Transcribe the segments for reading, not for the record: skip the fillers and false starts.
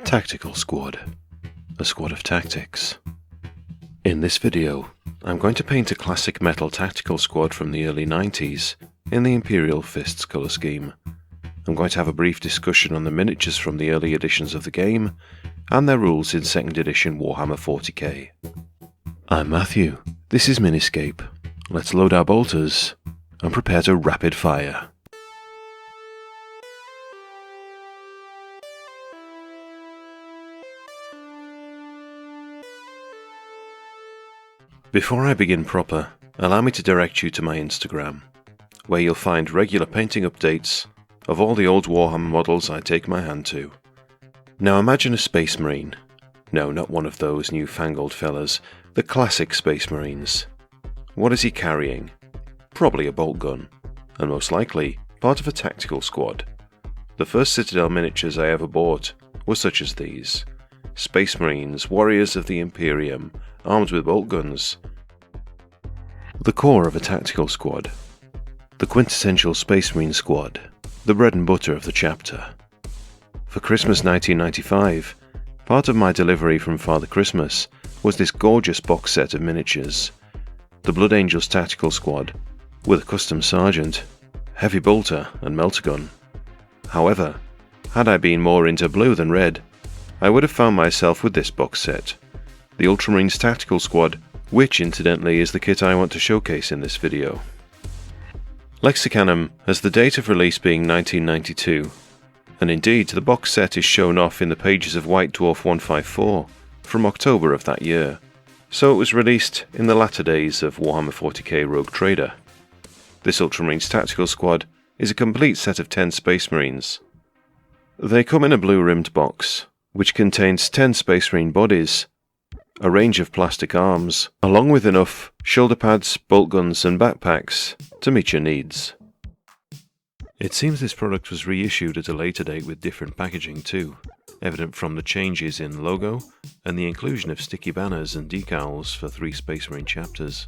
Tactical Squad, a squad of tactics. In this video, I'm going to paint a classic metal tactical squad from the early 90s in the Imperial Fists colour scheme. I'm going to have a brief discussion on the miniatures from the early editions of the game and their rules in 2nd edition Warhammer 40k. I'm Matthew, this is Miniscape. Let's load our bolters and prepare to rapid fire. Before I begin proper, allow me to direct you to my Instagram, where you'll find regular painting updates of all the old Warhammer models I take my hand to. Now imagine a Space Marine. No, not one of those newfangled fellas, the classic Space Marines. What is he carrying? Probably a bolt gun, and most likely part of a tactical squad. The first Citadel miniatures I ever bought were such as these. Space Marines, warriors of the Imperium, armed with bolt guns. The core of a tactical squad. The quintessential Space Marine squad, the bread and butter of the chapter. For Christmas 1995, part of my delivery from Father Christmas was this gorgeous box set of miniatures. The Blood Angels tactical squad, with a custom sergeant, heavy bolter and melter gun. However, had I been more into blue than red, I would have found myself with this box set, the Ultramarines Tactical Squad, which incidentally is the kit I want to showcase in this video. Lexicanum has the date of release being 1992, and indeed the box set is shown off in the pages of White Dwarf 154 from October of that year, so it was released in the latter days of Warhammer 40k Rogue Trader. This Ultramarines Tactical Squad is a complete set of 10 Space Marines. They come in a blue-rimmed box, which contains 10 Space Marine bodies, a range of plastic arms, along with enough shoulder pads, bolt guns and backpacks to meet your needs. It seems this product was reissued at a later date with different packaging too, evident from the changes in logo and the inclusion of sticky banners and decals for 3 Space Marine chapters.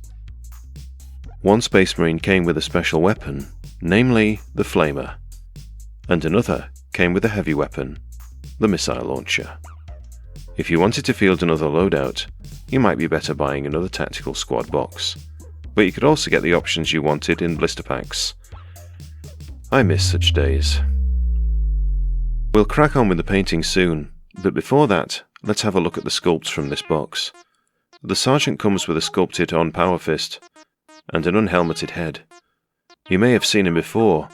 One Space Marine came with a special weapon, namely the Flamer, and another came with a heavy weapon, the missile launcher. If you wanted to field another loadout, you might be better buying another tactical squad box, but you could also get the options you wanted in blister packs. I miss such days. We'll crack on with the painting soon, but before that, let's have a look at the sculpts from this box. The Sergeant comes with a sculpted on Power Fist and an unhelmeted head. You may have seen him before.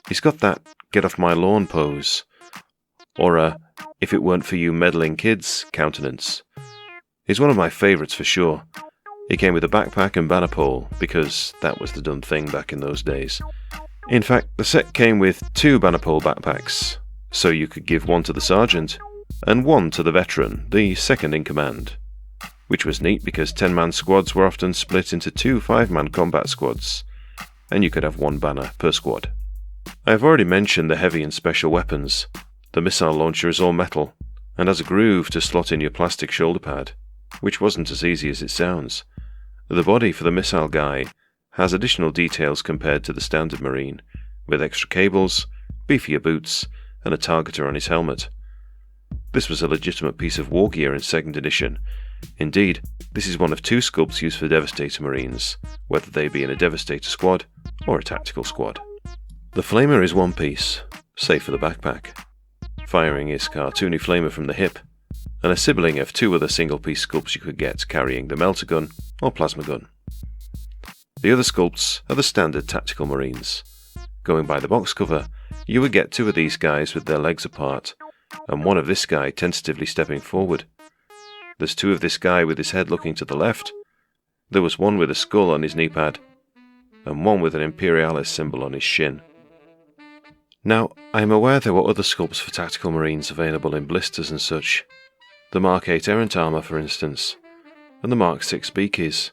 He's got that get off my lawn pose, or a if it weren't for you meddling kids countenance. He's one of my favourites for sure. He came with a backpack and banner pole, because that was the done thing back in those days. In fact, the set came with 2 banner pole backpacks, so you could give one to the sergeant, and one to the veteran, the second in command. Which was neat because 10-man squads were often split into 2 5-man combat squads, and you could have 1 banner per squad. I have already mentioned the heavy and special weapons. The missile launcher is all metal, and has a groove to slot in your plastic shoulder pad, which wasn't as easy as it sounds. The body for the missile guy has additional details compared to the standard Marine, with extra cables, beefier boots, and a targeter on his helmet. This was a legitimate piece of wargear in 2nd edition. Indeed, this is one of 2 sculpts used for Devastator Marines, whether they be in a Devastator squad or a tactical squad. The Flamer is one piece, save for the backpack. Firing his cartoony flamer from the hip, and a sibling of 2 other single-piece sculpts you could get carrying the melter gun or plasma gun. The other sculpts are the standard tactical Marines. Going by the box cover, you would get 2 of these guys with their legs apart, and one of this guy tentatively stepping forward. There's 2 of this guy with his head looking to the left. There was one with a skull on his knee pad, and one with an Imperialis symbol on his shin. Now, I am aware there were other sculpts for tactical Marines available in blisters and such. The Mark 8 Errant armour, for instance, and the Mark 6 Beakies.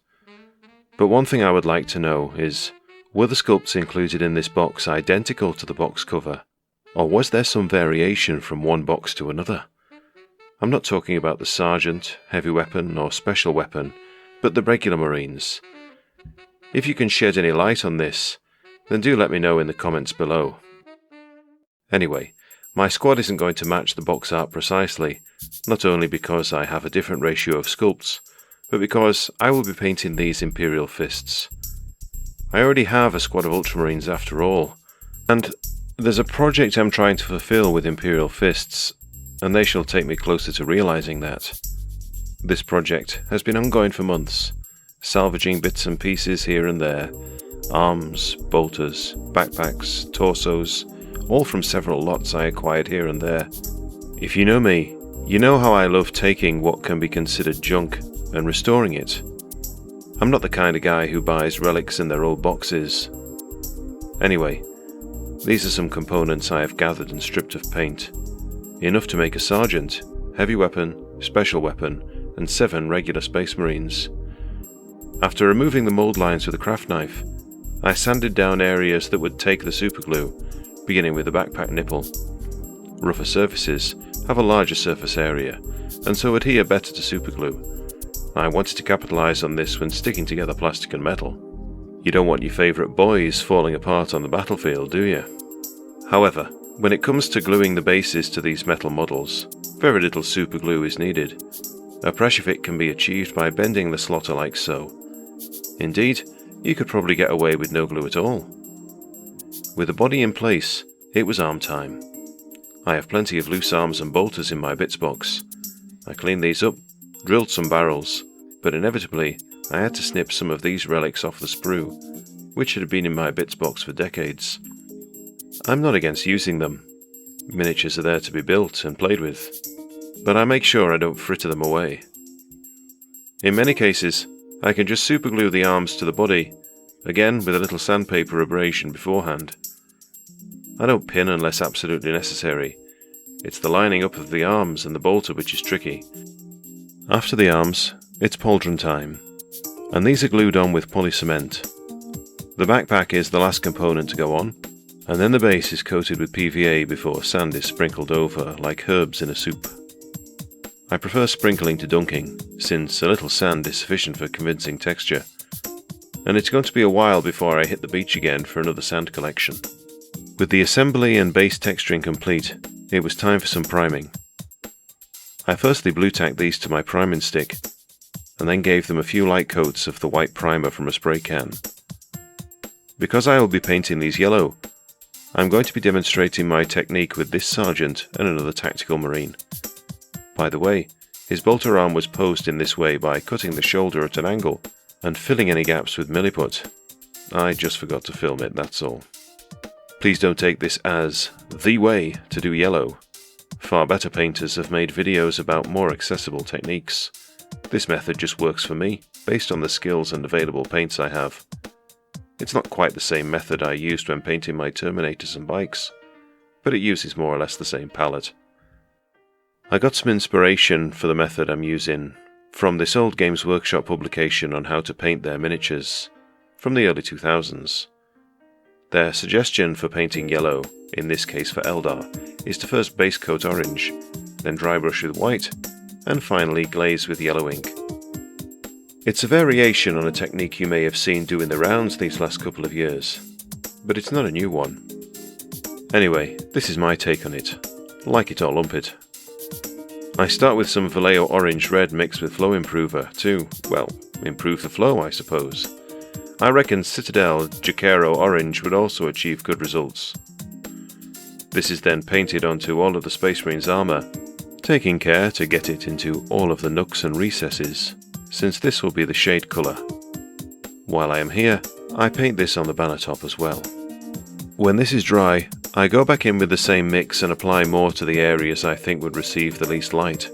But one thing I would like to know is, were the sculpts included in this box identical to the box cover, or was there some variation from one box to another? I'm not talking about the Sergeant, heavy weapon or special weapon, but the regular Marines. If you can shed any light on this, then do let me know in the comments below. Anyway, My squad isn't going to match the box art precisely, not only because I have a different ratio of sculpts, but because I will be painting these Imperial Fists. I already have a squad of Ultramarines after all, and there's a project I'm trying to fulfill with Imperial Fists, and they shall take me closer to realizing that. This project has been ongoing for months, salvaging bits and pieces here and there, arms, bolters, backpacks, torsos, all from several lots I acquired here and there. If you know me, you know how I love taking what can be considered junk and restoring it. I'm not the kind of guy who buys relics in their old boxes. Anyway, these are some components I have gathered and stripped of paint. Enough to make a sergeant, heavy weapon, special weapon, and 7 regular Space Marines. After removing the mold lines with a craft knife, I sanded down areas that would take the superglue, beginning with the backpack nipple. Rougher surfaces have a larger surface area, and so adhere better to superglue. I wanted to capitalise on this when sticking together plastic and metal. You don't want your favourite boys falling apart on the battlefield, do you? However, when it comes to gluing the bases to these metal models, very little superglue is needed. A pressure fit can be achieved by bending the slotter like so. Indeed, you could probably get away with no glue at all. With the body in place, it was arm time. I have plenty of loose arms and bolters in my bits box. I cleaned these up, drilled some barrels, but inevitably I had to snip some of these relics off the sprue, which had been in my bits box for decades. I'm not against using them. Miniatures are there to be built and played with, but I make sure I don't fritter them away. In many cases, I can just superglue the arms to the body, again with a little sandpaper abrasion beforehand. I don't pin unless absolutely necessary. It's the lining up of the arms and the bolter which is tricky. After the arms, it's pauldron time, and these are glued on with polycement. The backpack is the last component to go on, and then the base is coated with PVA before sand is sprinkled over like herbs in a soup. I prefer sprinkling to dunking, since a little sand is sufficient for convincing texture, and it's going to be a while before I hit the beach again for another sand collection. With the assembly and base texturing complete, it was time for some priming. I firstly blue tacked these to my priming stick, and then gave them a few light coats of the white primer from a spray can. Because I will be painting these yellow, I'm going to be demonstrating my technique with this sergeant and another tactical marine. By the way, his bolter arm was posed in this way by cutting the shoulder at an angle and filling any gaps with milliput. I just forgot to film it, that's all. Please don't take this as the way to do yellow. Far better painters have made videos about more accessible techniques. This method just works for me, based on the skills and available paints I have. It's not quite the same method I used when painting my Terminators and bikes, but it uses more or less the same palette. I got some inspiration for the method I'm using from this old Games Workshop publication on how to paint their miniatures, from the early 2000s. Their suggestion for painting yellow, in this case for Eldar, is to first base coat orange, then dry brush with white, and finally glaze with yellow ink. It's a variation on a technique you may have seen doing the rounds these last couple of years, but it's not a new one. Anyway, this is my take on it. Like it or lump it. I start with some Vallejo Orange Red mixed with Flow Improver to, well, improve the flow, I suppose. I reckon Citadel Jaquero Orange would also achieve good results. This is then painted onto all of the Space Marine's armour, taking care to get it into all of the nooks and recesses, since this will be the shade colour. While I am here, I paint this on the banner top as well. When this is dry, I go back in with the same mix and apply more to the areas I think would receive the least light.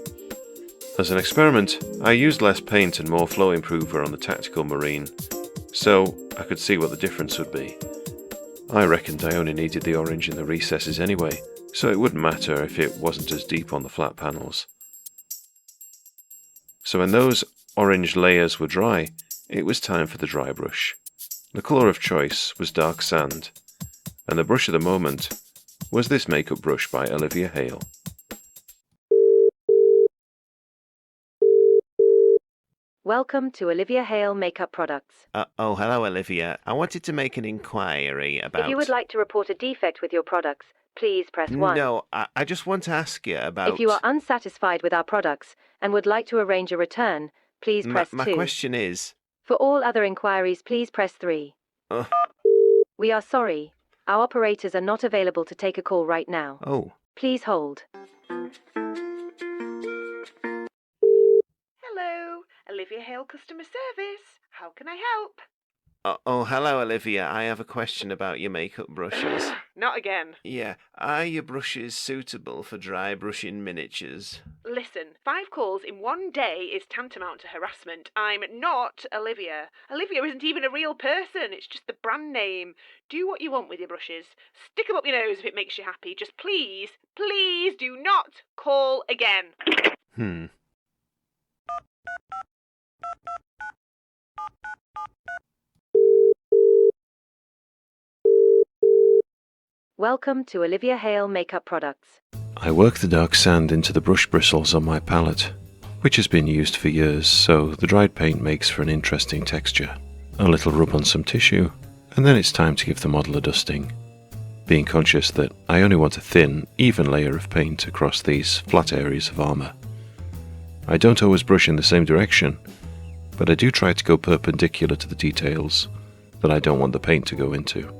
As an experiment, I used less paint and more Flow Improver on the Tactical Marine, so I could see what the difference would be. I reckoned I only needed the orange in the recesses anyway, so it wouldn't matter if it wasn't as deep on the flat panels. So when those orange layers were dry, it was time for the dry brush. The colour of choice was dark sand, and the brush of the moment was this makeup brush by Olivia Hale. Welcome to Olivia Hale Makeup Products. Hello, Olivia. I wanted to make an inquiry about... If you would like to report a defect with your products, please press 1. No, I just want to ask you about... If you are unsatisfied with our products and would like to arrange a return, please press 2. My question is... For all other inquiries, please press 3. We are sorry. Our operators are not available to take a call right now. Oh. Please hold. Hello, Olivia Hale Customer Service. How can I help? Oh, hello, Olivia. I have a question about your makeup brushes. Not again. Yeah, are your brushes suitable for dry brushing miniatures? Listen, 5 calls in one day is tantamount to harassment. I'm not Olivia. Olivia isn't even a real person. It's just the brand name. Do what you want with your brushes. Stick them up your nose if it makes you happy. Just please, please do not call again. Welcome to Olivia Hale Makeup Products. I work the dark sand into the brush bristles on my palette, which has been used for years, so the dried paint makes for an interesting texture. A little rub on some tissue, and then it's time to give the model a dusting, being conscious that I only want a thin, even layer of paint across these flat areas of armour. I don't always brush in the same direction, but I do try to go perpendicular to the details that I don't want the paint to go into.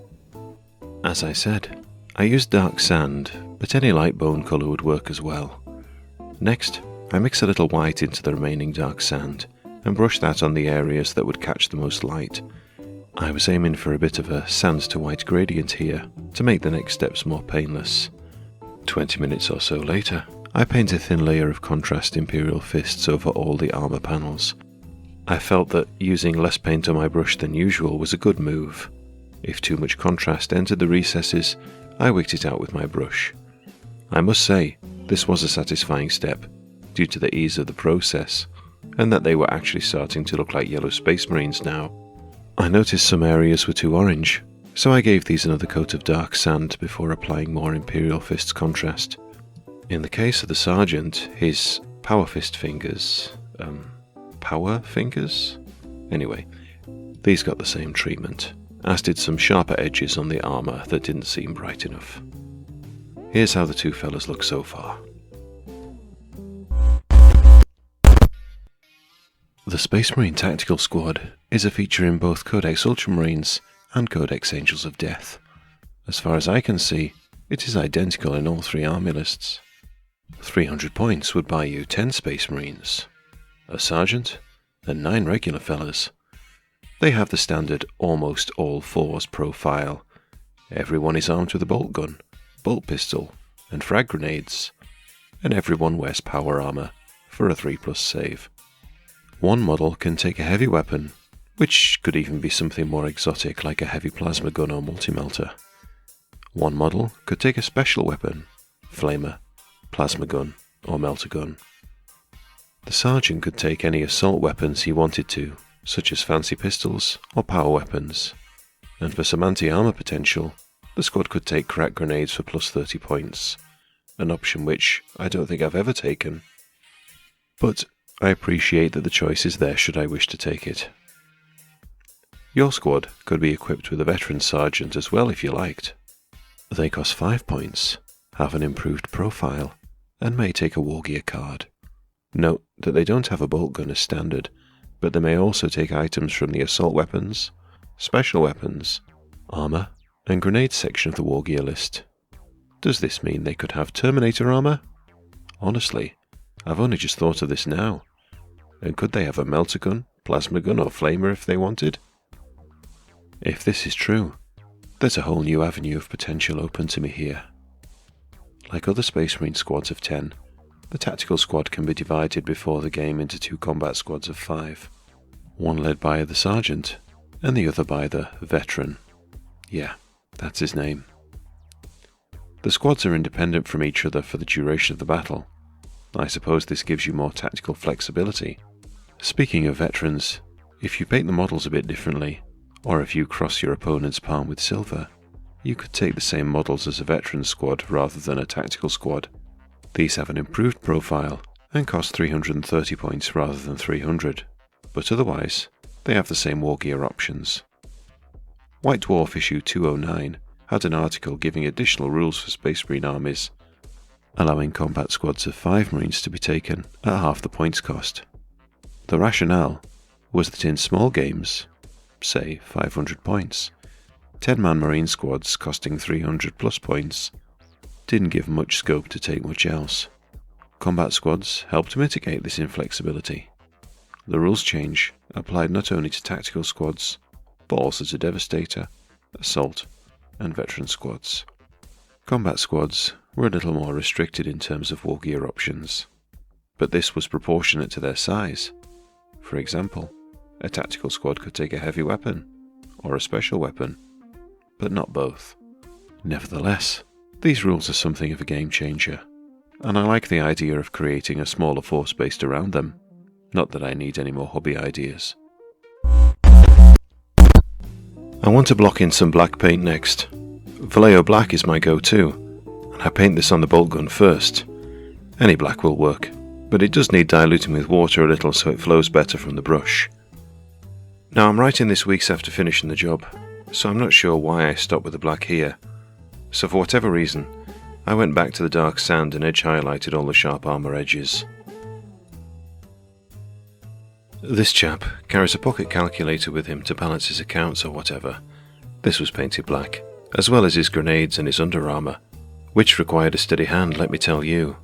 As I said, I used dark sand, but any light bone colour would work as well. Next, I mix a little white into the remaining dark sand and brush that on the areas that would catch the most light. I was aiming for a bit of a sand to white gradient here to make the next steps more painless. 20 minutes or so later, I paint a thin layer of contrast Imperial Fists over all the armour panels. I felt that using less paint on my brush than usual was a good move. If too much contrast entered the recesses, I wicked it out with my brush. I must say, this was a satisfying step, due to the ease of the process, and that they were actually starting to look like yellow Space Marines now. I noticed some areas were too orange, so I gave these another coat of dark sand before applying more Imperial Fists contrast. In the case of the Sergeant, his power fist fingers... power fingers? Anyway, these got the same treatment, as did some sharper edges on the armour that didn't seem bright enough. Here's how the two fellas look so far. The Space Marine Tactical Squad is a feature in both Codex Ultramarines and Codex Angels of Death. As far as I can see, it is identical in all 3 army lists. 300 points would buy you 10 Space Marines, a Sergeant, and 9 regular fellas. They have the standard almost all fours profile. Everyone is armed with a bolt gun, bolt pistol, and frag grenades, and everyone wears power armour for a 3+ save. One model can take a heavy weapon, which could even be something more exotic like a heavy plasma gun or multi-melter. One model could take a special weapon, flamer, plasma gun, or melter gun. The Sergeant could take any assault weapons he wanted to, such as fancy pistols or power weapons, and for some anti-armour potential, the squad could take crack grenades for plus 30 points, an option which I don't think I've ever taken. But I appreciate that the choice is there should I wish to take it. Your squad could be equipped with a veteran Sergeant as well if you liked. They cost 5 points, have an improved profile, and may take a wargear card. Note that they don't have a bolt gun as standard, but they may also take items from the assault weapons, special weapons, armour, and grenade section of the wargear list. Does this mean they could have Terminator armour? Honestly, I've only just thought of this now. And could they have a melter gun, plasma gun, or flamer if they wanted? If this is true, there's a whole new avenue of potential open to me here. Like other Space Marine squads of 10, the tactical squad can be divided before the game into 2 combat squads of 5, one led by the Sergeant, and the other by the Veteran. Yeah, that's his name. The squads are independent from each other for the duration of the battle. I suppose this gives you more tactical flexibility. Speaking of veterans, if you paint the models a bit differently, or if you cross your opponent's palm with silver, you could take the same models as a veteran squad rather than a tactical squad. These have an improved profile and cost 330 points rather than 300, but otherwise they have the same wargear options. White Dwarf issue 209 had an article giving additional rules for Space Marine armies, allowing combat squads of 5 Marines to be taken at half the points cost. The rationale was that in small games, say 500 points, 10-man Marine squads costing 300 plus points didn't give much scope to take much else. Combat squads helped mitigate this inflexibility. The rules change applied not only to tactical squads, but also to Devastator, Assault, and Veteran squads. Combat squads were a little more restricted in terms of wargear options, but this was proportionate to their size. For example, a tactical squad could take a heavy weapon, or a special weapon, but not both. Nevertheless, these rules are something of a game changer, and I like the idea of creating a smaller force based around them. Not that I need any more hobby ideas. I want to block in some black paint next. Vallejo black is my go-to, and I paint this on the bolt gun first. Any black will work, but it does need diluting with water a little so it flows better from the brush. Now I'm writing this weeks after finishing the job, so I'm not sure why I stopped with the black here. So for whatever reason, I went back to the dark sand and edge highlighted all the sharp armour edges. This chap carries a pocket calculator with him to balance his accounts or whatever. This was painted black, as well as his grenades and his under armour, which required a steady hand, let me tell you.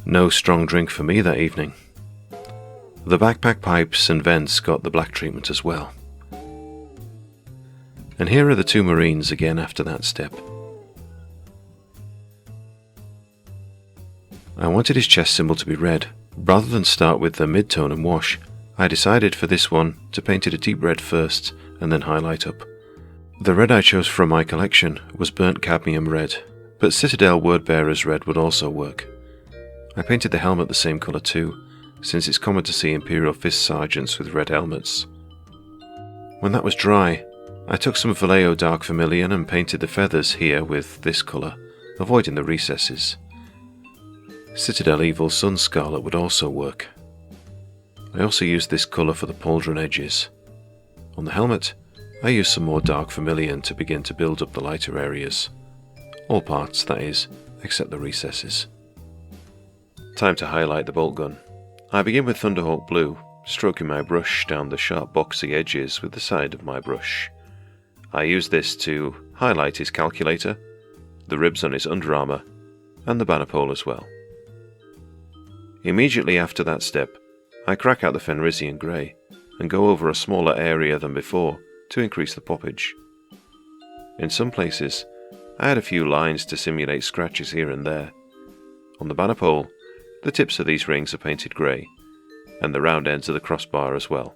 No strong drink for me that evening. The backpack pipes and vents got the black treatment as well. And here are the 2 Marines again after that step. I wanted his chest symbol to be red. Rather than start with the mid-tone and wash, I decided for this one to paint it a deep red first and then highlight up. The red I chose from my collection was burnt cadmium red, but Citadel Wordbearer's red would also work. I painted the helmet the same colour too, since it's common to see Imperial Fists sergeants with red helmets. When that was dry, I took some Vallejo dark Vermillion and painted the feathers here with this colour, avoiding the recesses. Citadel Evil Sun Scarlet would also work. I also used this colour for the pauldron edges. On the helmet, I used some more dark Vermillion to begin to build up the lighter areas. All parts, that is, except the recesses. Time to highlight the bolt gun. I begin with Thunderhawk Blue, stroking my brush down the sharp boxy edges with the side of my brush. I use this to highlight his calculator, the ribs on his under armour, and the banner pole as well. Immediately after that step, I crack out the Fenrisian Grey and go over a smaller area than before to increase the poppage. In some places, I had a few lines to simulate scratches here and there. On the banner pole, the tips of these rings are painted grey, and the round ends of the crossbar as well.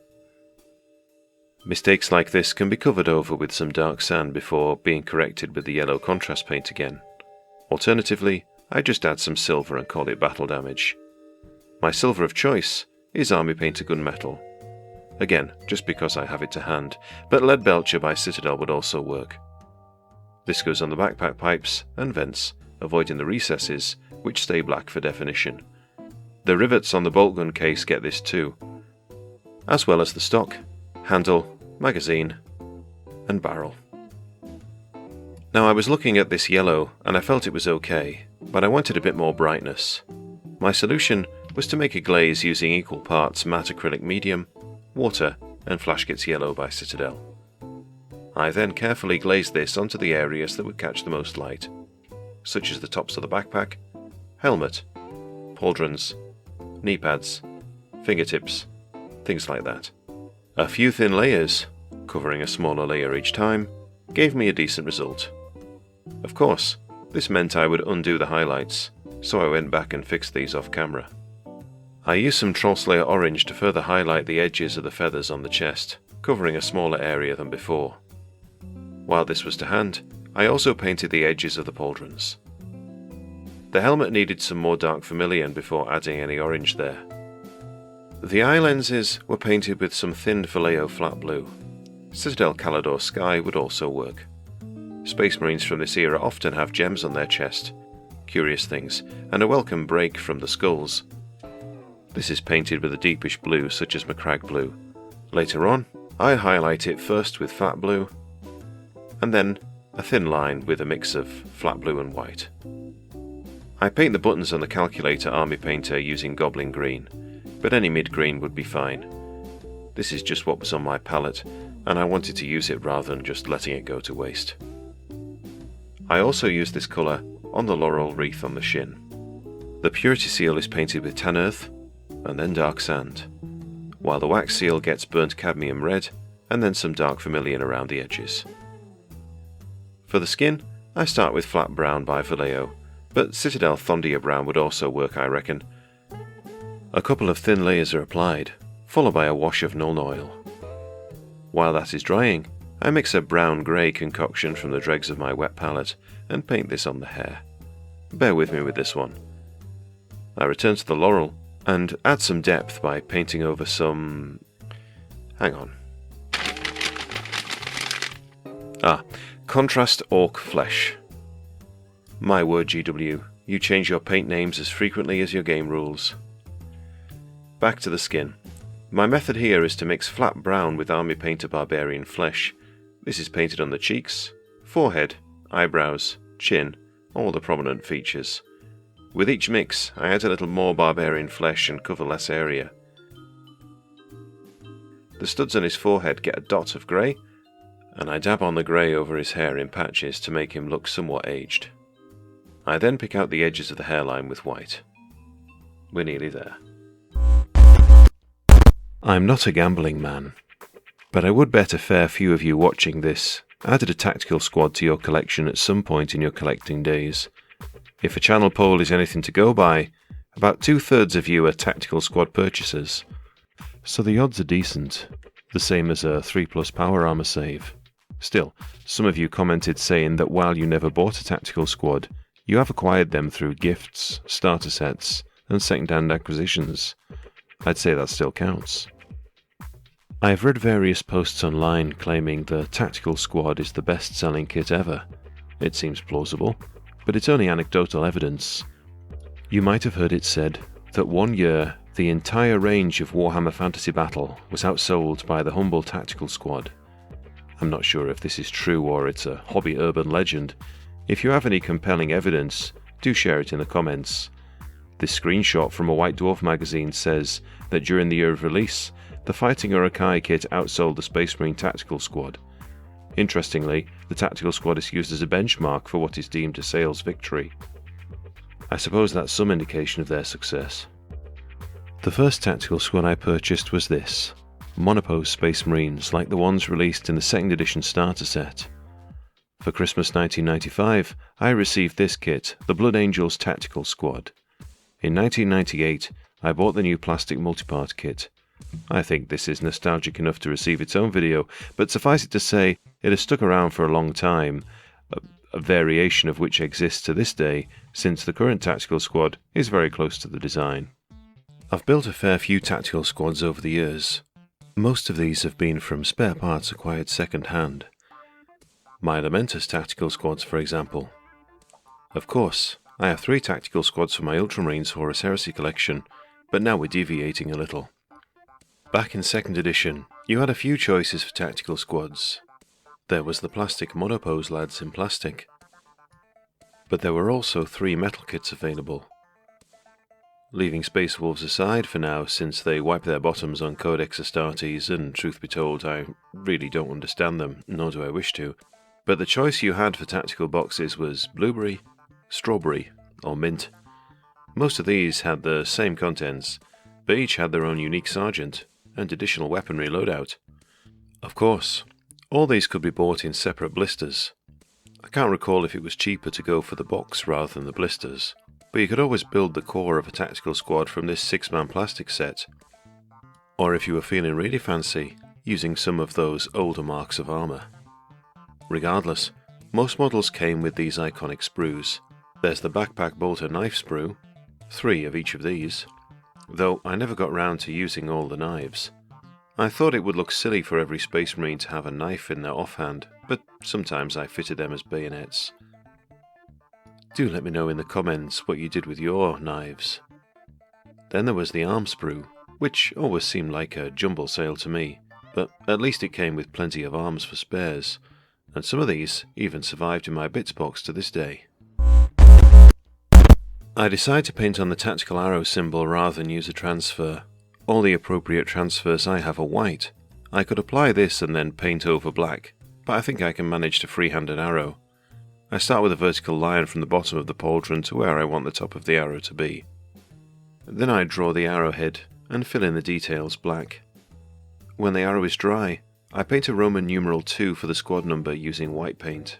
Mistakes like this can be covered over with some dark sand before being corrected with the yellow contrast paint again. Alternatively, I just add some silver and call it battle damage. My silver of choice is Army Painter Gunmetal. Again, just because I have it to hand, but Lead Belcher by Citadel would also work. This goes on the backpack pipes and vents, avoiding the recesses, which stay black for definition. The rivets on the bolt gun case get this too, as well as the stock, handle, magazine, and barrel. Now I was looking at this yellow and I felt it was okay, but I wanted a bit more brightness. My solution was to make a glaze using equal parts matte acrylic medium, water, and Flashgitz Yellow by Citadel. I then carefully glazed this onto the areas that would catch the most light, such as the tops of the backpack, helmet, pauldrons, knee pads, fingertips, things like that. A few thin layers, covering a smaller layer each time, gave me a decent result. Of course, this meant I would undo the highlights, so I went back and fixed these off camera. I used some Trollslayer Orange to further highlight the edges of the feathers on the chest, covering a smaller area than before. While this was to hand, I also painted the edges of the pauldrons. The helmet needed some more dark Vermillion before adding any orange there. The eye lenses were painted with some thinned Vallejo flat blue. Citadel Calidor Sky would also work. Space Marines from this era often have gems on their chest, curious things, and a welcome break from the skulls. This is painted with a deepish blue such as Macragge Blue. Later on, I highlight it first with fat blue, and then a thin line with a mix of flat blue and white. I paint the buttons on the calculator army painter using Goblin Green, but any mid-green would be fine. This is just what was on my palette, and I wanted to use it rather than just letting it go to waste. I also used this colour on the laurel wreath on the shin. The purity seal is painted with tan earth and then dark sand, while the wax seal gets burnt cadmium red and then some dark vermilion around the edges. For the skin, I start with flat brown by Vallejo, but Citadel Thondia brown would also work, I reckon. A couple of thin layers are applied, followed by a wash of Nuln Oil. While that is drying, I mix a brown-grey concoction from the dregs of my wet palette and paint this on the hair. Bear with me with this one. I return to the laurel and add some depth by painting over some... hang on. Contrast Orc Flesh. My word, GW, you change your paint names as frequently as your game rules. Back to the skin. My method here is to mix flat brown with Army Painter Barbarian Flesh. This is painted on the cheeks, forehead, eyebrows, chin, all the prominent features. With each mix, I add a little more Barbarian Flesh and cover less area. The studs on his forehead get a dot of grey, and I dab on the grey over his hair in patches to make him look somewhat aged. I then pick out the edges of the hairline with white. We're nearly there. I'm not a gambling man, but I would bet a fair few of you watching this added a tactical squad to your collection at some point in your collecting days. If a channel poll is anything to go by, about 2/3 of you are tactical squad purchasers. So the odds are decent, the same as a 3+ power armor save. Still, some of you commented saying that while you never bought a tactical squad, you have acquired them through gifts, starter sets, and second-hand acquisitions. I'd say that still counts. I have read various posts online claiming the tactical squad is the best-selling kit ever. It seems plausible, but it's only anecdotal evidence. You might have heard it said that one year the entire range of Warhammer Fantasy Battle was outsold by the humble tactical squad. I'm not sure if this is true or it's a hobby urban legend. If you have any compelling evidence, do share it in the comments. This screenshot from a White Dwarf magazine says that during the year of release, the Fighting Urukai kit outsold the Space Marine Tactical Squad. Interestingly, the Tactical Squad is used as a benchmark for what is deemed a sales victory. I suppose that's some indication of their success. The first Tactical Squad I purchased was this, Monopose Space Marines like the ones released in the 2nd edition starter set. For Christmas 1995, I received this kit, the Blood Angels Tactical Squad. In 1998, I bought the new plastic multipart kit. I think this is nostalgic enough to receive its own video, but suffice it to say, it has stuck around for a long time, a variation of which exists to this day, since the current Tactical Squad is very close to the design. I've built a fair few Tactical Squads over the years. Most of these have been from spare parts acquired second-hand. My Lamentus Tactical Squads, for example. Of course, I have 3 Tactical Squads for my Ultramarines Horus Heresy collection, but now we're deviating a little. Back in 2nd edition, you had a few choices for Tactical Squads. There was the plastic Monopose lads in plastic, but there were also 3 metal kits available. Leaving Space Wolves aside for now, since they wipe their bottoms on Codex Astartes, and truth be told, I really don't understand them, nor do I wish to. But the choice you had for tactical boxes was blueberry, strawberry, or mint. Most of these had the same contents, but each had their own unique sergeant, and additional weaponry loadout. Of course, all these could be bought in separate blisters. I can't recall if it was cheaper to go for the box rather than the blisters, but you could always build the core of a tactical squad from this 6-man plastic set. Or if you were feeling really fancy, using some of those older marks of armour. Regardless, most models came with these iconic sprues. There's the Backpack Bolter knife sprue, 3 of each of these, though I never got round to using all the knives. I thought it would look silly for every Space Marine to have a knife in their offhand, but sometimes I fitted them as bayonets. Do let me know in the comments what you did with your knives. Then there was the arm sprue, which always seemed like a jumble sale to me, but at least it came with plenty of arms for spares. and some of these even survived in my bits box to this day. I decided to paint on the tactical arrow symbol rather than use a transfer. All the appropriate transfers I have are white. I could apply this and then paint over black, but I think I can manage to freehand an arrow. I start with a vertical line from the bottom of the pauldron to where I want the top of the arrow to be. Then I draw the arrowhead and fill in the details black. When the arrow is dry, I paint a Roman numeral 2 for the squad number using white paint.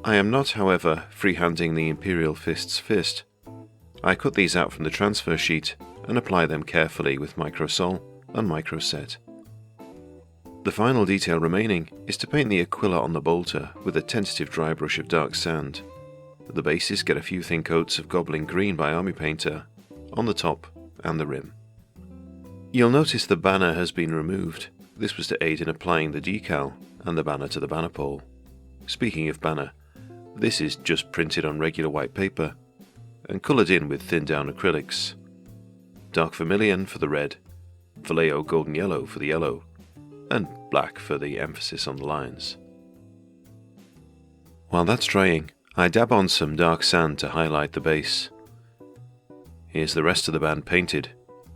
I am not, however, freehanding the Imperial Fists fist. I cut these out from the transfer sheet and apply them carefully with Microsol and Microset. The final detail remaining is to paint the Aquila on the bolter with a tentative dry brush of dark sand. The bases get a few thin coats of Goblin Green by Army Painter on the top and the rim. You'll notice the banner has been removed. This was to aid in applying the decal and the banner to the banner pole. Speaking of banner, this is just printed on regular white paper and coloured in with thinned down acrylics. Dark Vermillion for the red, Vallejo Golden Yellow for the yellow, and black for the emphasis on the lines. While that's drying, I dab on some dark sand to highlight the base. Here's the rest of the band painted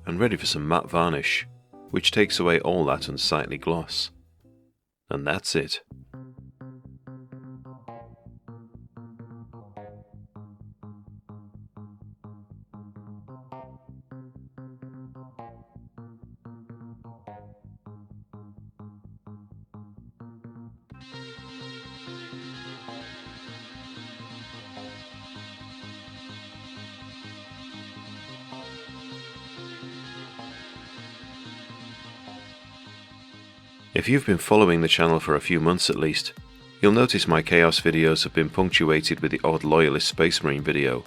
and ready for some matte varnish, which takes away all that unsightly gloss. And that's it. If you've been following the channel for a few months at least, you'll notice my Chaos videos have been punctuated with the odd Loyalist Space Marine video.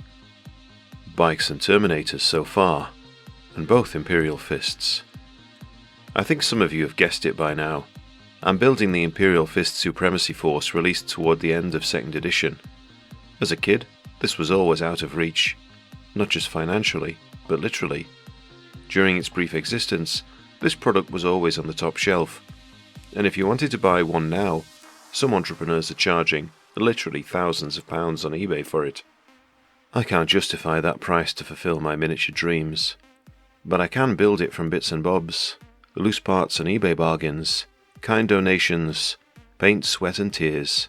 Bikes and Terminators so far, and both Imperial Fists. I think some of you have guessed it by now. I'm building the Imperial Fist Supremacy Force released toward the end of 2nd edition. As a kid, this was always out of reach, not just financially, but literally. During its brief existence, this product was always on the top shelf. And if you wanted to buy one now, some entrepreneurs are charging literally thousands of pounds on eBay for it. I can't justify that price to fulfill my miniature dreams, but I can build it from bits and bobs, loose parts and eBay bargains, kind donations, paint, sweat and tears.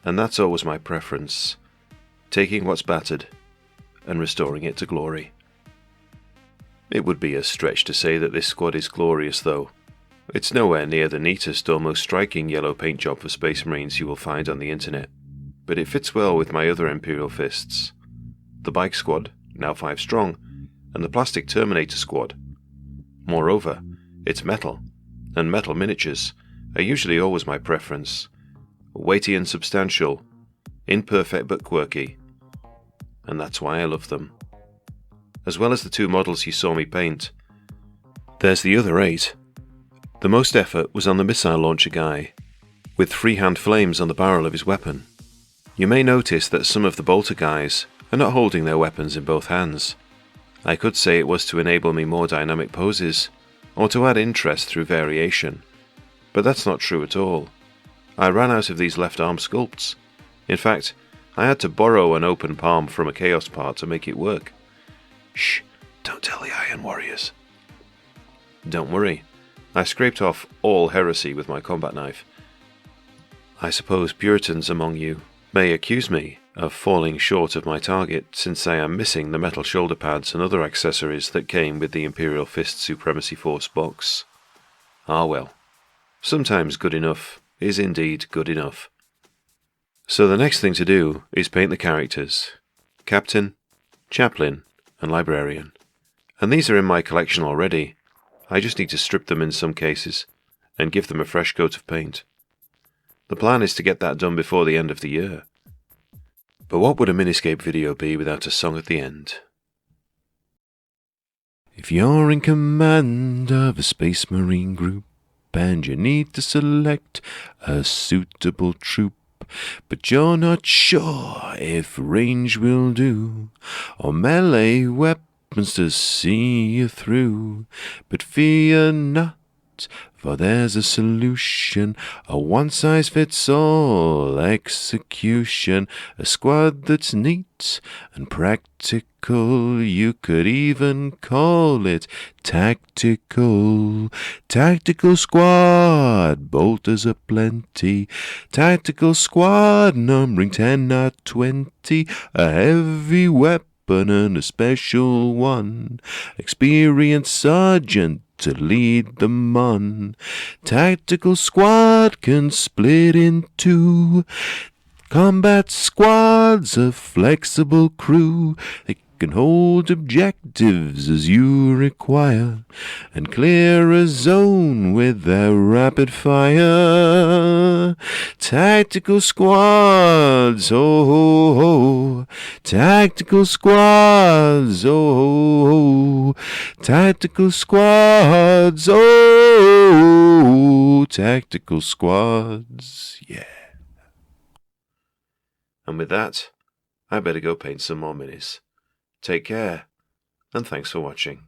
And that's always my preference, taking what's battered and restoring it to glory. It would be a stretch to say that this squad is glorious though. It's nowhere near the neatest or most striking yellow paint job for Space Marines you will find on the internet, but it fits well with my other Imperial Fists. The Bike Squad, now 5 strong, and the Plastic Terminator Squad. Moreover, it's metal, and metal miniatures are usually always my preference. Weighty and substantial, imperfect but quirky, and that's why I love them. As well as the 2 models you saw me paint, there's the other 8. The most effort was on the missile launcher guy, with freehand flames on the barrel of his weapon. You may notice that some of the bolter guys are not holding their weapons in both hands. I could say it was to enable me more dynamic poses, or to add interest through variation, but that's not true at all. I ran out of these left arm sculpts. In fact, I had to borrow an open palm from a Chaos part to make it work. Shh, don't tell the Iron Warriors. Don't worry. I scraped off all heresy with my combat knife. I suppose Puritans among you may accuse me of falling short of my target since I am missing the metal shoulder pads and other accessories that came with the Imperial Fist Supremacy Force box. Ah well, sometimes good enough is indeed good enough. So the next thing to do is paint the characters. Captain, Chaplain, and Librarian. And these are in my collection already. I just need to strip them in some cases, and give them a fresh coat of paint. The plan is to get that done before the end of the year. But what would a Miniscape video be without a song at the end? If you're in command of a Space Marine group, and you need to select a suitable troop, but you're not sure if range will do, or melee weapons to see you through, but fear not, For there's a solution, a one-size-fits-all execution, a squad that's neat and practical. You could even call it tactical. Tactical squad, bolters aplenty. Tactical squad, numbering 10 not 20. A heavy weapon and a special one. Experienced sergeant to lead them on. Tactical squad can split in two. Combat squads, a flexible crew. They can hold objectives as you require and clear a zone with their rapid fire. Tactical squads, oh ho ho. Tactical squads, oh ho ho. Tactical squads, oh. Tactical squads, yeah. And with that, I better go paint some more minis. Take care, and thanks for watching.